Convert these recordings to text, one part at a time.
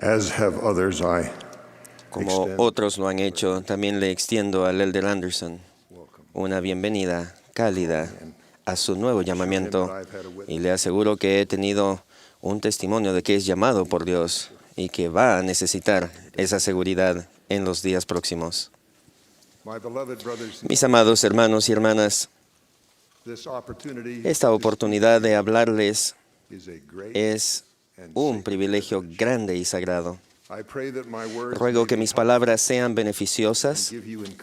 As have others, Como otros lo han hecho, también le extiendo al Elder Anderson una bienvenida cálida a su nuevo llamamiento y le aseguro que he tenido un testimonio de que es llamado por Dios y que va a necesitar esa seguridad en los días próximos. Mis amados hermanos y hermanas, esta oportunidad de hablarles es un privilegio grande y sagrado. Ruego que mis palabras sean beneficiosas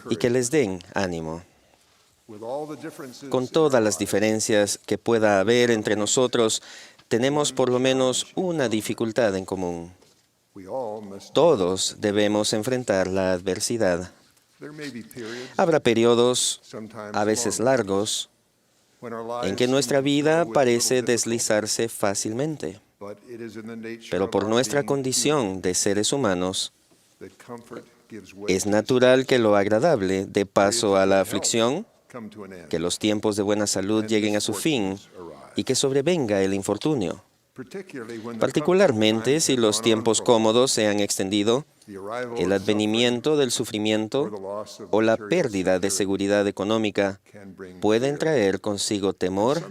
y que les den ánimo. Con todas las diferencias que pueda haber entre nosotros, tenemos por lo menos una dificultad en común. Todos debemos enfrentar la adversidad. Habrá periodos, a veces largos, en que nuestra vida parece deslizarse fácilmente. Pero por nuestra condición de seres humanos, es natural que lo agradable dé paso a la aflicción, que los tiempos de buena salud lleguen a su fin y que sobrevenga el infortunio. Particularmente si los tiempos cómodos se han extendido, el advenimiento del sufrimiento o la pérdida de seguridad económica pueden traer consigo temor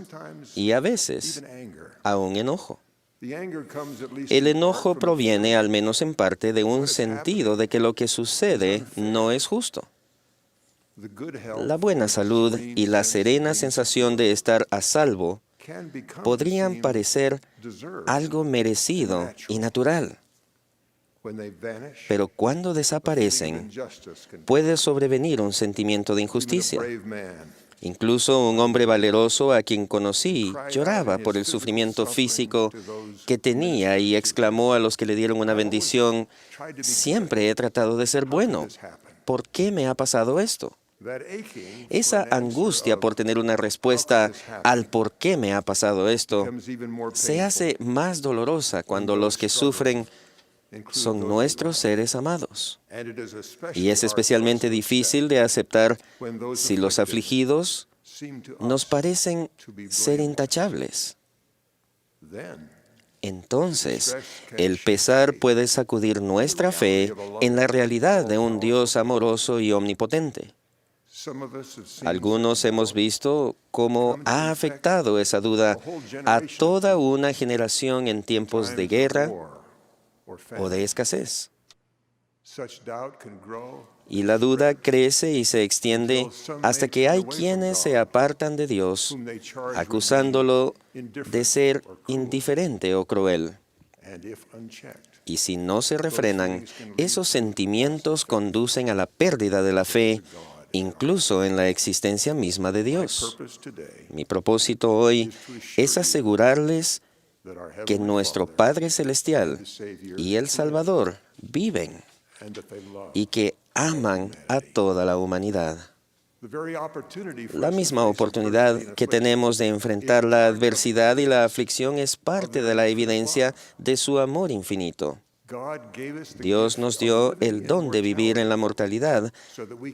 y a veces aún enojo. El enojo proviene, al menos en parte, de un sentido de que lo que sucede no es justo. La buena salud y la serena sensación de estar a salvo podrían parecer algo merecido y natural. Pero cuando desaparecen, puede sobrevenir un sentimiento de injusticia. Incluso un hombre valeroso a quien conocí lloraba por el sufrimiento físico que tenía y exclamó a los que le dieron una bendición: «Siempre he tratado de ser bueno. ¿Por qué me ha pasado esto?». Esa angustia por tener una respuesta al por qué me ha pasado esto se hace más dolorosa cuando los que sufren son nuestros seres amados. Y es especialmente difícil de aceptar si los afligidos nos parecen ser intachables. Entonces, el pesar puede sacudir nuestra fe en la realidad de un Dios amoroso y omnipotente. Algunos hemos visto cómo ha afectado esa duda a toda una generación en tiempos de guerra o de escasez. Y la duda crece y se extiende hasta que hay quienes se apartan de Dios, acusándolo de ser indiferente o cruel. Y si no se refrenan, esos sentimientos conducen a la pérdida de la fe, incluso en la existencia misma de Dios. Mi propósito hoy es asegurarles que nuestro Padre Celestial y el Salvador viven y que aman a toda la humanidad. La misma oportunidad que tenemos de enfrentar la adversidad y la aflicción es parte de la evidencia de su amor infinito. Dios nos dio el don de vivir en la mortalidad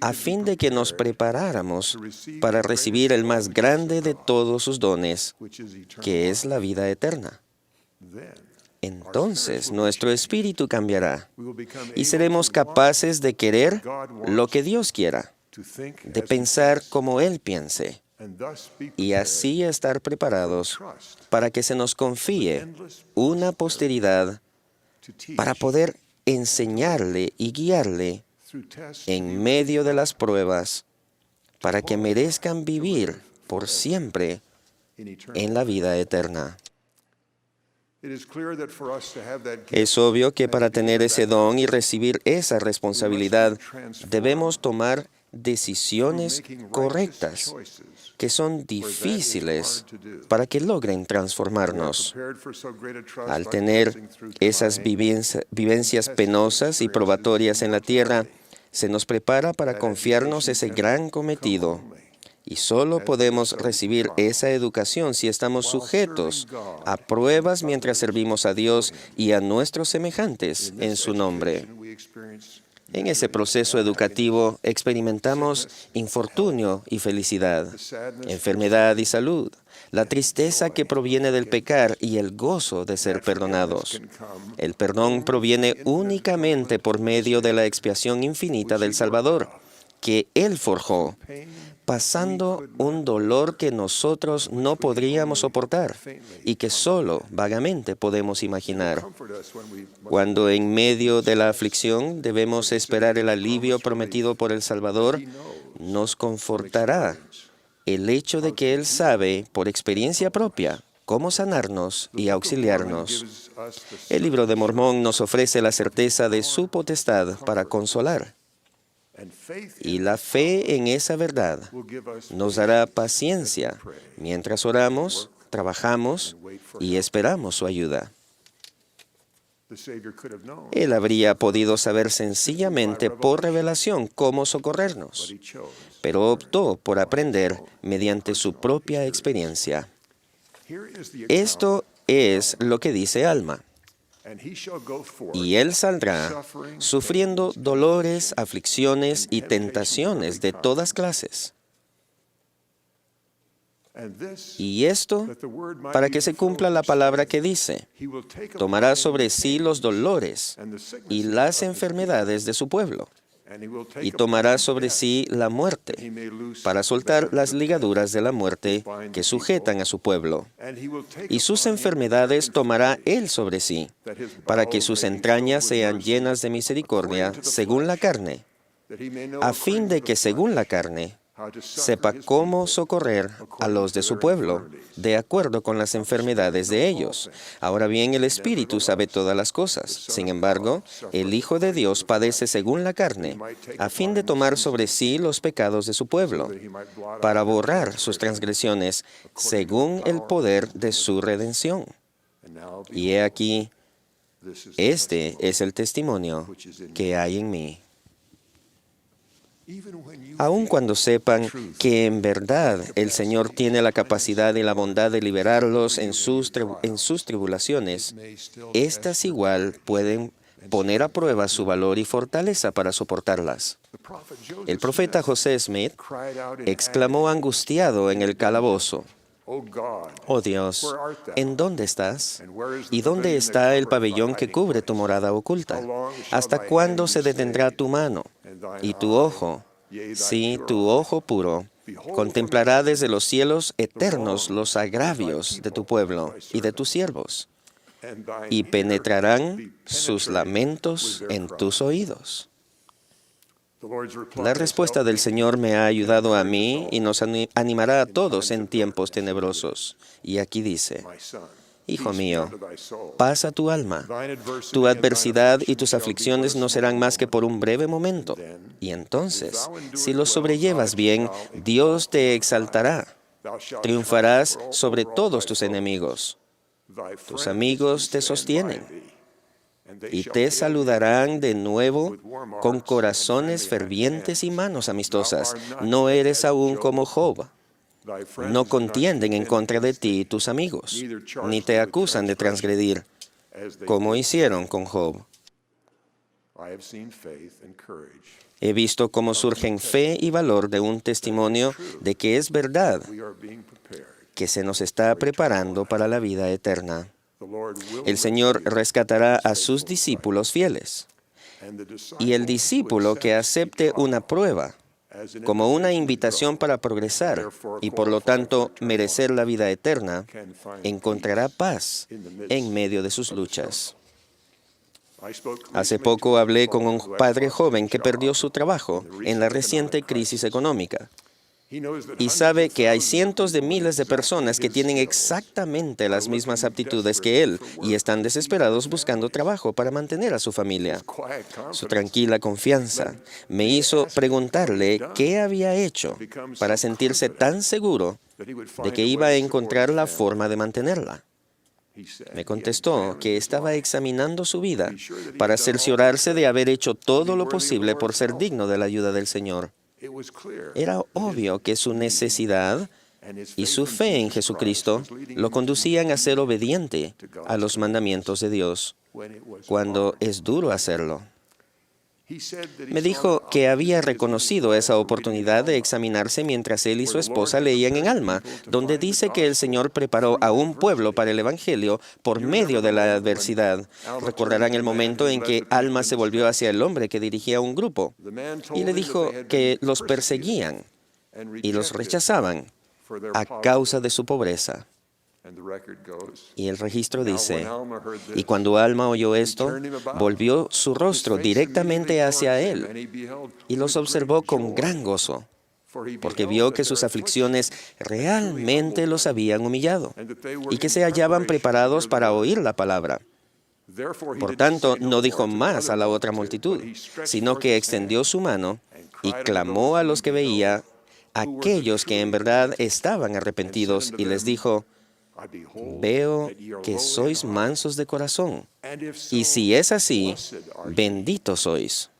a fin de que nos preparáramos para recibir el más grande de todos sus dones, que es la vida eterna. Entonces nuestro espíritu cambiará y seremos capaces de querer lo que Dios quiera, de pensar como Él piense, y así estar preparados para que se nos confíe una posteridad para poder enseñarle y guiarle en medio de las pruebas para que merezcan vivir por siempre en la vida eterna. Es obvio que para tener ese don y recibir esa responsabilidad, debemos tomar decisiones correctas, que son difíciles para que logren transformarnos. Al tener esas vivencias penosas y probatorias en la tierra, se nos prepara para confiarnos ese gran cometido. Y solo podemos recibir esa educación si estamos sujetos a pruebas mientras servimos a Dios y a nuestros semejantes en su nombre. En ese proceso educativo experimentamos infortunio y felicidad, enfermedad y salud, la tristeza que proviene del pecar y el gozo de ser perdonados. El perdón proviene únicamente por medio de la expiación infinita del Salvador, que Él forjó, pasando un dolor que nosotros no podríamos soportar y que solo vagamente podemos imaginar. Cuando en medio de la aflicción debemos esperar el alivio prometido por el Salvador, nos confortará el hecho de que Él sabe, por experiencia propia, cómo sanarnos y auxiliarnos. El Libro de Mormón nos ofrece la certeza de su potestad para consolar. Y la fe en esa verdad nos dará paciencia mientras oramos, trabajamos y esperamos su ayuda. Él habría podido saber sencillamente por revelación cómo socorrernos, pero optó por aprender mediante su propia experiencia. Esto es lo que dice Alma. Y él saldrá sufriendo dolores, aflicciones y tentaciones de todas clases. Y esto para que se cumpla la palabra que dice: tomará sobre sí los dolores y las enfermedades de su pueblo, y tomará sobre sí la muerte, para soltar las ligaduras de la muerte que sujetan a su pueblo. Y sus enfermedades tomará él sobre sí, para que sus entrañas sean llenas de misericordia según la carne, a fin de que según la carne sepa cómo socorrer a los de su pueblo, de acuerdo con las enfermedades de ellos. Ahora bien, el Espíritu sabe todas las cosas. Sin embargo, el Hijo de Dios padece según la carne, a fin de tomar sobre sí los pecados de su pueblo, para borrar sus transgresiones, según el poder de su redención. Y he aquí, este es el testimonio que hay en mí. Aun cuando sepan que en verdad el Señor tiene la capacidad y la bondad de liberarlos en sus tribulaciones, éstas igual pueden poner a prueba su valor y fortaleza para soportarlas. El profeta José Smith exclamó angustiado en el calabozo: «Oh Dios, ¿en dónde estás? ¿Y dónde está el pabellón que cubre tu morada oculta? ¿Hasta cuándo se detendrá tu mano? Y tu ojo, sí, tu ojo puro, contemplará desde los cielos eternos los agravios de tu pueblo y de tus siervos, y penetrarán sus lamentos en tus oídos». La respuesta del Señor me ha ayudado a mí y nos animará a todos en tiempos tenebrosos. Y aquí dice: «Hijo mío, pasa tu alma. Tu adversidad y tus aflicciones no serán más que por un breve momento. Y entonces, si los sobrellevas bien, Dios te exaltará. Triunfarás sobre todos tus enemigos. Tus amigos te sostienen y te saludarán de nuevo con corazones fervientes y manos amistosas. No eres aún como Job. No contienden en contra de ti tus amigos, ni te acusan de transgredir, como hicieron con Job. He visto cómo surgen fe y valor de un testimonio de que es verdad, que se nos está preparando para la vida eterna. El Señor rescatará a sus discípulos fieles, y el discípulo que acepte una prueba como una invitación para progresar y por lo tanto merecer la vida eterna, encontrará paz en medio de sus luchas. Hace poco hablé con un padre joven que perdió su trabajo en la reciente crisis económica. Y sabe que hay cientos de miles de personas que tienen exactamente las mismas aptitudes que él y están desesperados buscando trabajo para mantener a su familia. Su tranquila confianza me hizo preguntarle qué había hecho para sentirse tan seguro de que iba a encontrar la forma de mantenerla. Me contestó que estaba examinando su vida para cerciorarse de haber hecho todo lo posible por ser digno de la ayuda del Señor. Era obvio que su necesidad y su fe en Jesucristo lo conducían a ser obediente a los mandamientos de Dios, cuando es duro hacerlo. Me dijo que había reconocido esa oportunidad de examinarse mientras él y su esposa leían en Alma, donde dice que el Señor preparó a un pueblo para el Evangelio por medio de la adversidad. Recordarán el momento en que Alma se volvió hacia el hombre que dirigía un grupo y le dijo que los perseguían y los rechazaban a causa de su pobreza. Y el registro dice, y cuando Alma oyó esto, volvió su rostro directamente hacia él y los observó con gran gozo, porque vio que sus aflicciones realmente los habían humillado y que se hallaban preparados para oír la palabra. Por tanto, no dijo más a la otra multitud, sino que extendió su mano y clamó a los que veía, aquellos que en verdad estaban arrepentidos, y les dijo, veo que sois mansos de corazón, y si es así, benditos sois.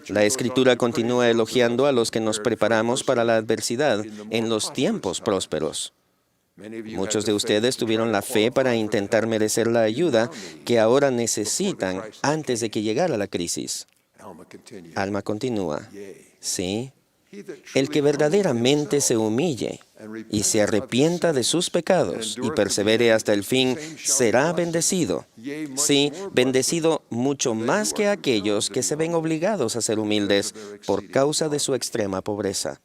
La Escritura continúa elogiando a los que nos preparamos para la adversidad en los tiempos prósperos. Muchos de ustedes tuvieron la fe para intentar merecer la ayuda que ahora necesitan antes de que llegara la crisis. Alma continúa. Sí. El que verdaderamente se humille y se arrepienta de sus pecados y persevere hasta el fin, será bendecido. Sí, bendecido mucho más que aquellos que se ven obligados a ser humildes por causa de su extrema pobreza.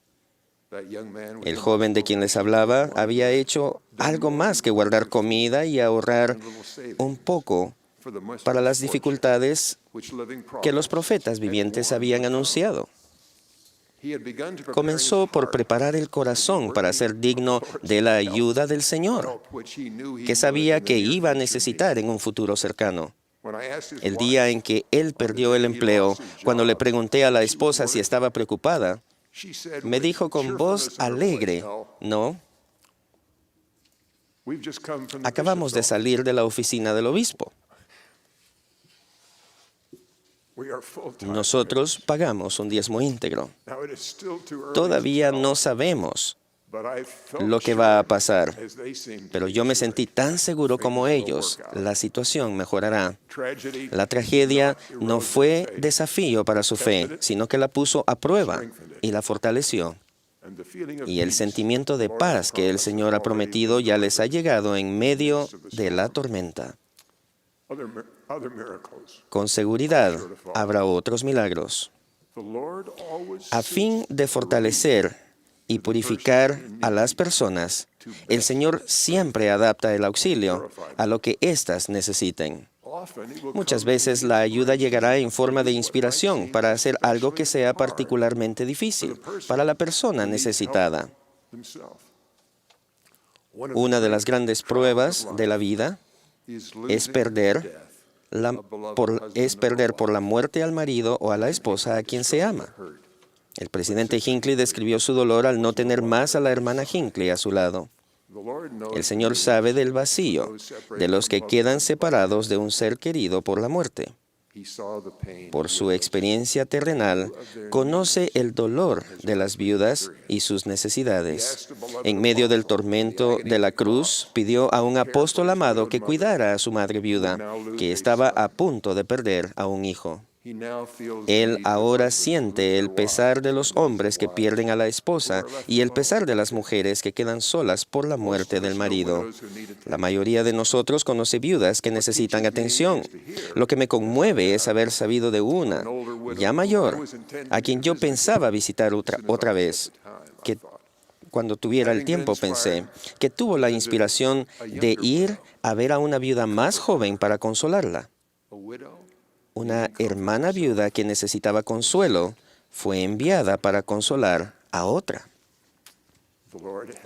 El joven de quien les hablaba había hecho algo más que guardar comida y ahorrar un poco para las dificultades que los profetas vivientes habían anunciado. Comenzó por preparar el corazón para ser digno de la ayuda del Señor, que sabía que iba a necesitar en un futuro cercano. El día en que él perdió el empleo, cuando le pregunté a la esposa si estaba preocupada, me dijo con voz alegre, no, acabamos de salir de la oficina del obispo. Nosotros pagamos un diezmo íntegro. Todavía no sabemos lo que va a pasar, pero yo me sentí tan seguro como ellos. La situación mejorará. La tragedia no fue desafío para su fe, sino que la puso a prueba y la fortaleció. Y el sentimiento de paz que el Señor ha prometido ya les ha llegado en medio de la tormenta. Con seguridad habrá otros milagros. A fin de fortalecer y purificar a las personas, el Señor siempre adapta el auxilio a lo que éstas necesiten. Muchas veces la ayuda llegará en forma de inspiración para hacer algo que sea particularmente difícil para la persona necesitada. Una de las grandes pruebas de la vida es perder por la muerte al marido o a la esposa a quien se ama. El presidente Hinckley describió su dolor al no tener más a la hermana Hinckley a su lado. El Señor sabe del vacío de los que quedan separados de un ser querido por la muerte. Por su experiencia terrenal, conoce el dolor de las viudas y sus necesidades. En medio del tormento de la cruz, pidió a un apóstol amado que cuidara a su madre viuda, que estaba a punto de perder a un hijo. Él ahora siente el pesar de los hombres que pierden a la esposa y el pesar de las mujeres que quedan solas por la muerte del marido. La mayoría de nosotros conoce viudas que necesitan atención. Lo que me conmueve es haber sabido de una, ya mayor, a quien yo pensaba visitar otra vez, que cuando tuviera el tiempo pensé, que tuvo la inspiración de ir a ver a una viuda más joven para consolarla. Una hermana viuda que necesitaba consuelo fue enviada para consolar a otra.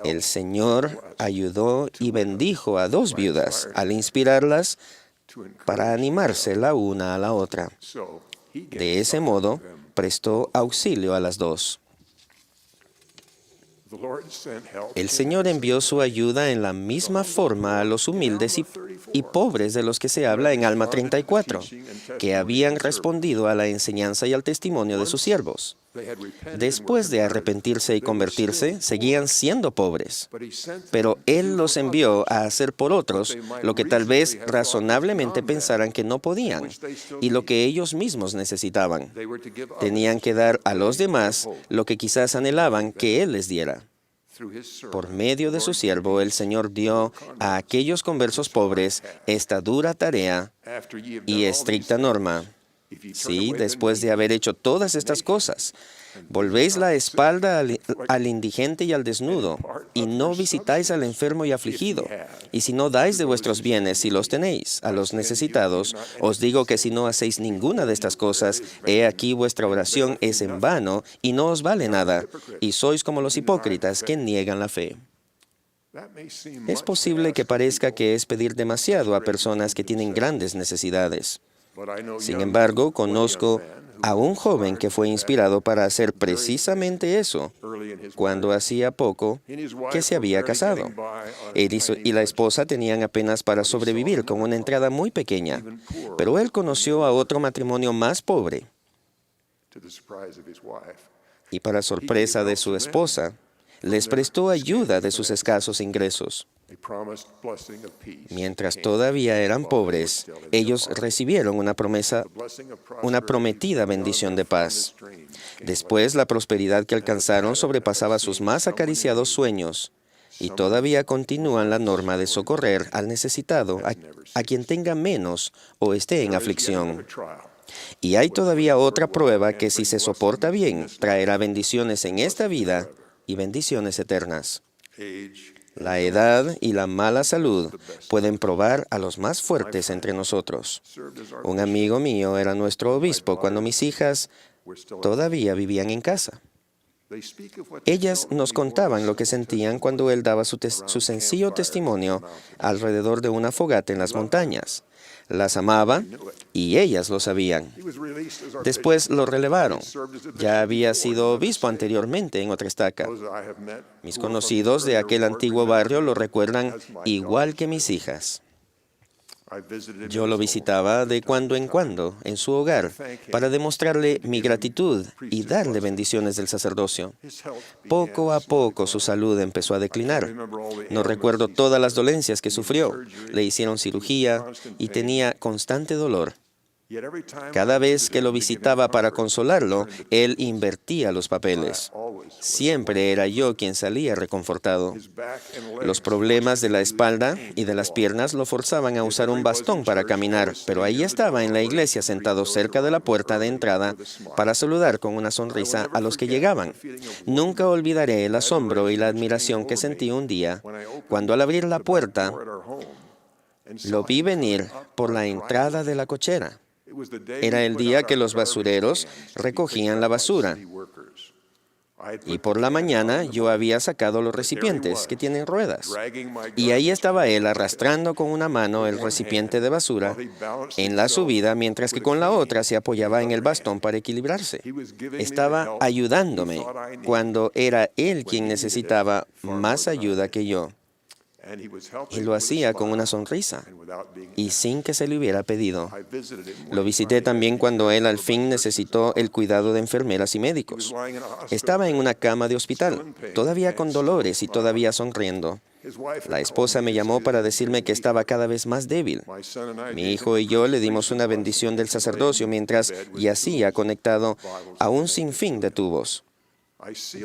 El Señor ayudó y bendijo a dos viudas al inspirarlas para animarse la una a la otra. De ese modo, prestó auxilio a las dos. El Señor envió su ayuda en la misma forma a los humildes y pobres de los que se habla en Alma 34, que habían respondido a la enseñanza y al testimonio de sus siervos. Después de arrepentirse y convertirse, seguían siendo pobres. Pero Él los envió a hacer por otros lo que tal vez razonablemente pensaran que no podían y lo que ellos mismos necesitaban. Tenían que dar a los demás lo que quizás anhelaban que Él les diera. Por medio de su siervo, el Señor dio a aquellos conversos pobres esta dura tarea y estricta norma. Sí, después de haber hecho todas estas cosas, volvéis la espalda al indigente y al desnudo, y no visitáis al enfermo y afligido. Y si no dais de vuestros bienes, si los tenéis, a los necesitados, os digo que si no hacéis ninguna de estas cosas, he aquí vuestra oración es en vano y no os vale nada, y sois como los hipócritas que niegan la fe. Es posible que parezca que es pedir demasiado a personas que tienen grandes necesidades. Sin embargo, conozco a un joven que fue inspirado para hacer precisamente eso cuando hacía poco que se había casado. Él y la esposa tenían apenas para sobrevivir con una entrada muy pequeña, pero él conoció a otro matrimonio más pobre y para sorpresa de su esposa, les prestó ayuda de sus escasos ingresos. Mientras todavía eran pobres, ellos recibieron una prometida bendición de paz. Después, la prosperidad que alcanzaron sobrepasaba sus más acariciados sueños, y todavía continúan la norma de socorrer al necesitado, a quien tenga menos o esté en aflicción. Y hay todavía otra prueba que, si se soporta bien, traerá bendiciones en esta vida y bendiciones eternas. La edad y la mala salud pueden probar a los más fuertes entre nosotros. Un amigo mío era nuestro obispo cuando mis hijas todavía vivían en casa. Ellas nos contaban lo que sentían cuando él daba su sencillo testimonio alrededor de una fogata en las montañas. Las amaba y ellas lo sabían. Después lo relevaron. Ya había sido obispo anteriormente en otra estaca. Mis conocidos de aquel antiguo barrio lo recuerdan igual que mis hijas. Yo lo visitaba de cuando en cuando en su hogar para demostrarle mi gratitud y darle bendiciones del sacerdocio. Poco a poco su salud empezó a declinar. No recuerdo todas las dolencias que sufrió. Le hicieron cirugía y tenía constante dolor. Cada vez que lo visitaba para consolarlo, él invertía los papeles. Siempre era yo quien salía reconfortado. Los problemas de la espalda y de las piernas lo forzaban a usar un bastón para caminar, pero ahí estaba en la iglesia sentado cerca de la puerta de entrada para saludar con una sonrisa a los que llegaban. Nunca olvidaré el asombro y la admiración que sentí un día cuando, al abrir la puerta, lo vi venir por la entrada de la cochera. Era el día que los basureros recogían la basura. Y por la mañana yo había sacado los recipientes que tienen ruedas. Y ahí estaba él arrastrando con una mano el recipiente de basura en la subida, mientras que con la otra se apoyaba en el bastón para equilibrarse. Estaba ayudándome cuando era él quien necesitaba más ayuda que yo. Y lo hacía con una sonrisa y sin que se le hubiera pedido. Lo visité también cuando él al fin necesitó el cuidado de enfermeras y médicos. Estaba en una cama de hospital, todavía con dolores y todavía sonriendo. La esposa me llamó para decirme que estaba cada vez más débil. Mi hijo y yo le dimos una bendición del sacerdocio mientras yacía conectado a un sinfín de tubos.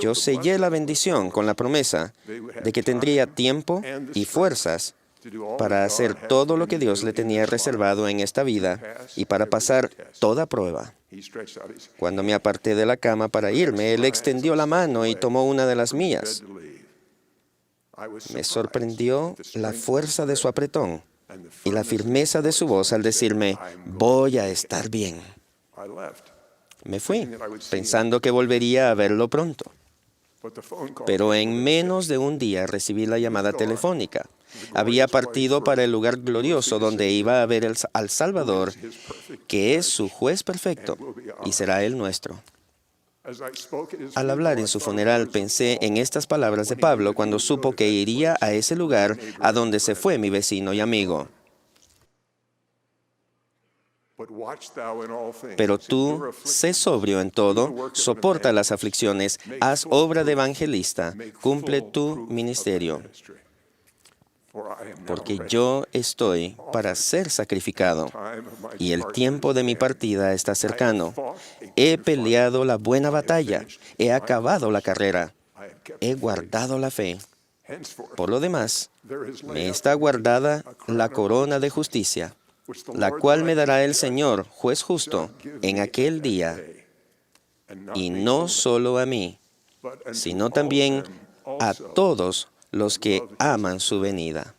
Yo sellé la bendición con la promesa de que tendría tiempo y fuerzas para hacer todo lo que Dios le tenía reservado en esta vida y para pasar toda prueba. Cuando me aparté de la cama para irme, él extendió la mano y tomó una de las mías. Me sorprendió la fuerza de su apretón y la firmeza de su voz al decirme, voy a estar bien. Me fui, pensando que volvería a verlo pronto. Pero en menos de un día recibí la llamada telefónica. Había partido para el lugar glorioso donde iba a ver al Salvador, que es su juez perfecto y será el nuestro. Al hablar en su funeral, pensé en estas palabras de Pablo cuando supo que iría a ese lugar a donde se fue mi vecino y amigo. Pero tú, sé sobrio en todo, soporta las aflicciones, haz obra de evangelista, cumple tu ministerio. Porque yo estoy para ser sacrificado, y el tiempo de mi partida está cercano. He peleado la buena batalla, he acabado la carrera, he guardado la fe. Por lo demás, me está guardada la corona de justicia, la cual me dará el Señor, juez justo, en aquel día, y no solo a mí, sino también a todos los que aman su venida.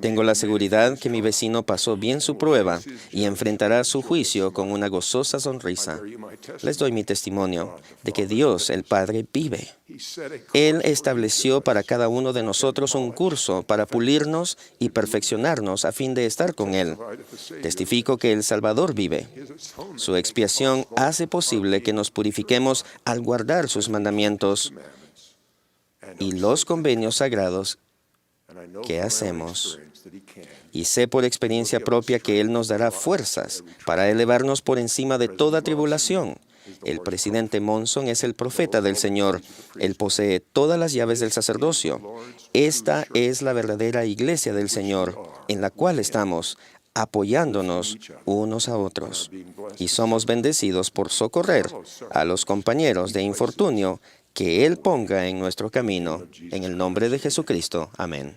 Tengo la seguridad que mi vecino pasó bien su prueba y enfrentará su juicio con una gozosa sonrisa. Les doy mi testimonio de que Dios, el Padre, vive. Él estableció para cada uno de nosotros un curso para pulirnos y perfeccionarnos a fin de estar con Él. Testifico que el Salvador vive. Su expiación hace posible que nos purifiquemos al guardar sus mandamientos y los convenios sagrados que hacemos. Y sé por experiencia propia que Él nos dará fuerzas para elevarnos por encima de toda tribulación. El presidente Monson es el profeta del Señor. Él posee todas las llaves del sacerdocio. Esta es la verdadera iglesia del Señor, en la cual estamos, apoyándonos unos a otros. Y somos bendecidos por socorrer a los compañeros de infortunio que Él ponga en nuestro camino. En el nombre de Jesucristo. Amén.